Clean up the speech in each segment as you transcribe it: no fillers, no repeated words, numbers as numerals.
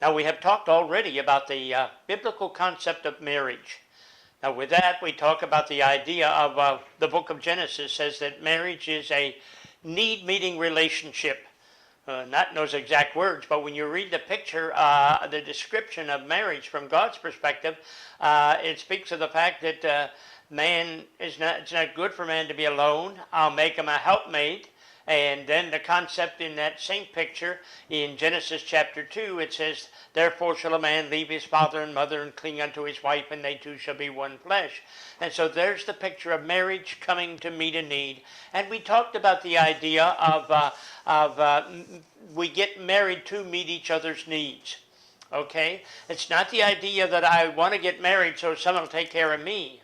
Now, we have talked already about the biblical concept of marriage. Now, with that, we talk about the idea of the book of Genesis says that marriage is a need-meeting relationship. Not in those exact words, but when you read the picture, the description of marriage from God's perspective, it speaks of the fact that it's not good for man to be alone. I'll make him a helpmate. And then the concept in that same picture in Genesis chapter 2, it says, therefore shall a man leave his father and mother and cling unto his wife, and they two shall be one flesh. And so there's the picture of marriage coming to meet a need. And we talked about the idea of we get married to meet each other's needs. Okay? It's not the idea that I want to get married so someone will take care of me.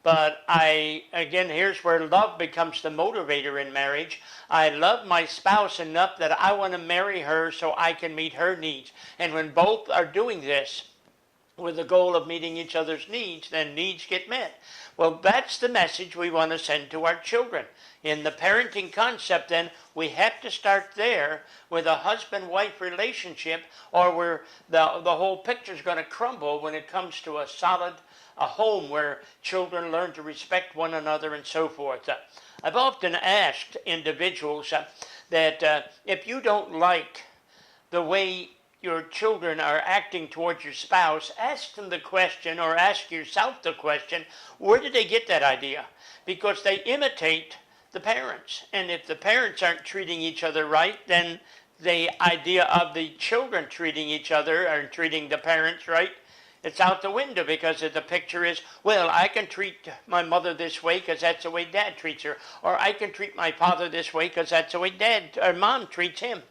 But again, here's where love becomes the motivator in marriage. I love my spouse enough that I want to marry her so I can meet her needs. And when both are doing this with the goal of meeting each other's needs, then needs get met. Well, that's the message we want to send to our children. In the parenting concept, then, we have to start there with a husband-wife relationship, or where the whole picture is going to crumble when it comes to a home where children learn to respect one another and so forth. I've often asked individuals that if you don't like the way your children are acting towards your spouse, ask them the question, or ask yourself the question, where did they get that idea? Because they imitate the parents. And if the parents aren't treating each other right, then the idea of the children treating each other or treating the parents right, it's out the window, because the picture is, well, I can treat my mother this way because that's the way Dad treats her. Or I can treat my father this way because that's the way Dad or Mom treats him.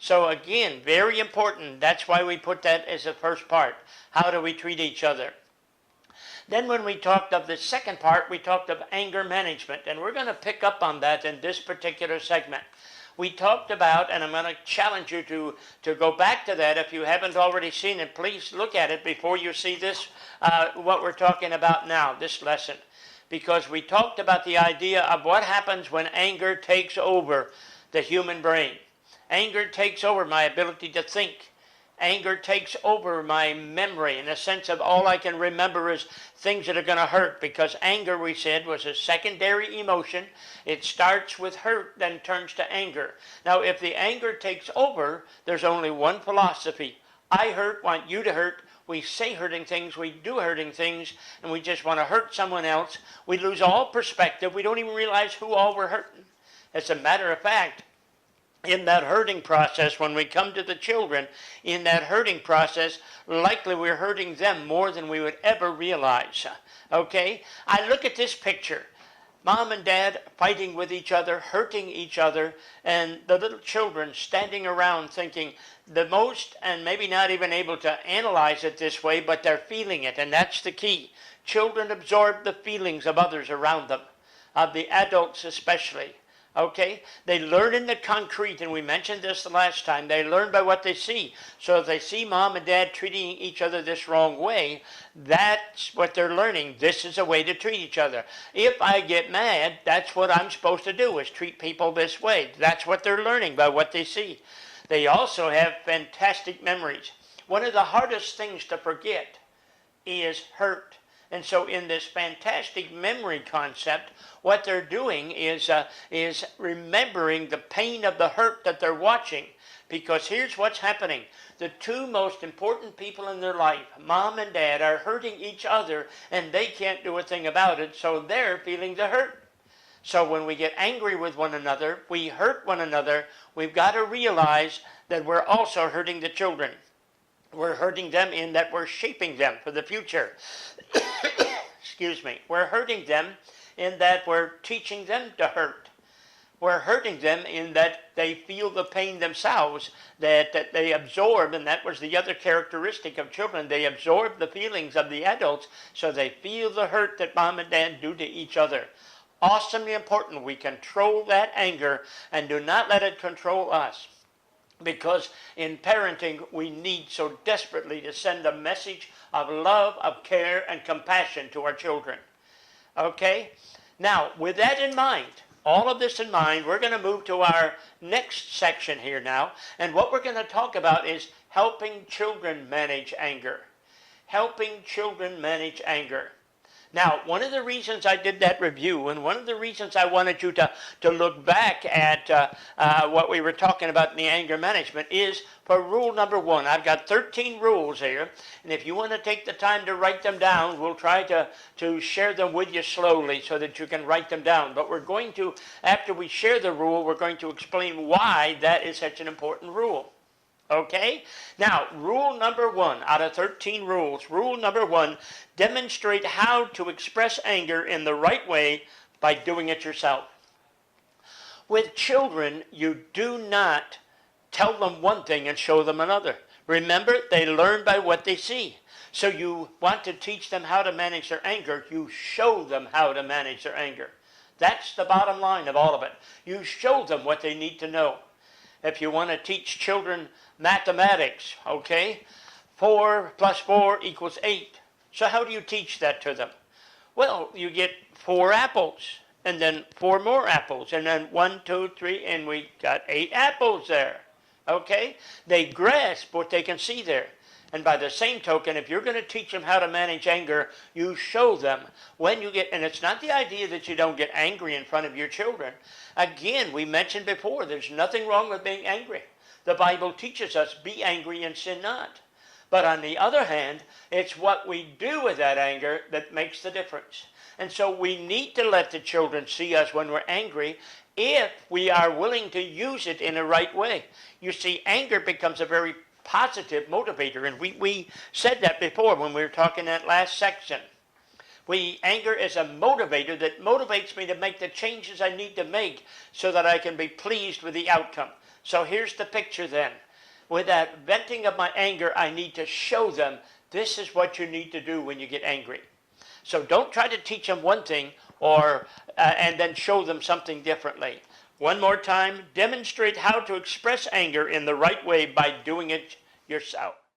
So again, very important. That's why we put that as the first part. How do we treat each other? Then when we talked of the second part, we talked of anger management. And we're going to pick up on that in this particular segment. We talked about, and I'm going to challenge you to go back to that. If you haven't already seen it, please look at it before you see this, what we're talking about now, this lesson. Because we talked about the idea of what happens when anger takes over the human brain. Anger takes over my ability to think. Anger takes over my memory in the sense of all I can remember is things that are going to hurt, because anger, we said, was a secondary emotion. It starts with hurt, then turns to anger. Now, if the anger takes over, there's only one philosophy. I hurt, want you to hurt. We say hurting things, we do hurting things, and we just want to hurt someone else. We lose all perspective. We don't even realize who all we're hurting. As a matter of fact, in that hurting process, when we come to the children, in that hurting process, likely we're hurting them more than we would ever realize. Okay? I look at this picture. Mom and Dad fighting with each other, hurting each other, and the little children standing around thinking the most, and maybe not even able to analyze it this way, but they're feeling it, and that's the key. Children absorb the feelings of others around them, of the adults especially. Okay? They learn in the concrete, and we mentioned this the last time. They learn by what they see. So if they see Mom and Dad treating each other this wrong way, that's what they're learning. This is a way to treat each other. If I get mad, that's what I'm supposed to do, is treat people this way. That's what they're learning by what they see. They also have fantastic memories. One of the hardest things to forget is hurt. And so in this fantastic memory concept, what they're doing is remembering the pain of the hurt that they're watching. Because here's what's happening. The two most important people in their life, Mom and Dad, are hurting each other, and they can't do a thing about it, so they're feeling the hurt. So when we get angry with one another, we hurt one another, we've got to realize that we're also hurting the children. We're hurting them in that we're shaping them for the future. Excuse me. We're hurting them in that we're teaching them to hurt. We're hurting them in that they feel the pain themselves, that they absorb, and that was the other characteristic of children. They absorb the feelings of the adults, so they feel the hurt that Mom and Dad do to each other. Awesomely important. We control that anger and do not let it control us. Because in parenting, we need so desperately to send a message of love, of care, and compassion to our children. Okay? Now, with that in mind, all of this in mind, we're going to move to our next section here now. And what we're going to talk about is helping children manage anger. Helping children manage anger. Now, one of the reasons I did that review, and one of the reasons I wanted you to look back at what we were talking about in the anger management, is for rule number 1. I've got 13 rules here, and if you want to take the time to write them down, we'll try to share them with you slowly so that you can write them down. But we're going to, after we share the rule, we're going to explain why that is such an important rule. Okay? Now, rule number 1 out of 13 rules. Rule number 1, demonstrate how to express anger in the right way by doing it yourself. With children, you do not tell them one thing and show them another. Remember, they learn by what they see. So you want to teach them how to manage their anger, you show them how to manage their anger. That's the bottom line of all of it. You show them what they need to know. If you want to teach children mathematics, okay, 4 plus 4 equals 8. So how do you teach that to them? Well, you get 4 apples, and then 4 more apples, and then 1, 2, 3, and we got 8 apples there, okay? They grasp what they can see there. And by the same token, if you're going to teach them how to manage anger, you show them when you get, and it's not the idea that you don't get angry in front of your children. Again, we mentioned before, there's nothing wrong with being angry. The Bible teaches us, be angry and sin not. But on the other hand, it's what we do with that anger that makes the difference. And so we need to let the children see us when we're angry if we are willing to use it in a right way. You see, anger becomes a very positive motivator, and we said that before when we were talking that last section. Anger is a motivator that motivates me to make the changes I need to make so that I can be pleased with the outcome. So here's the picture then. With that venting of my anger, I need to show them this is what you need to do when you get angry. So don't try to teach them one thing and then show them something differently. One more time, demonstrate how to express anger in the right way by doing it yourself.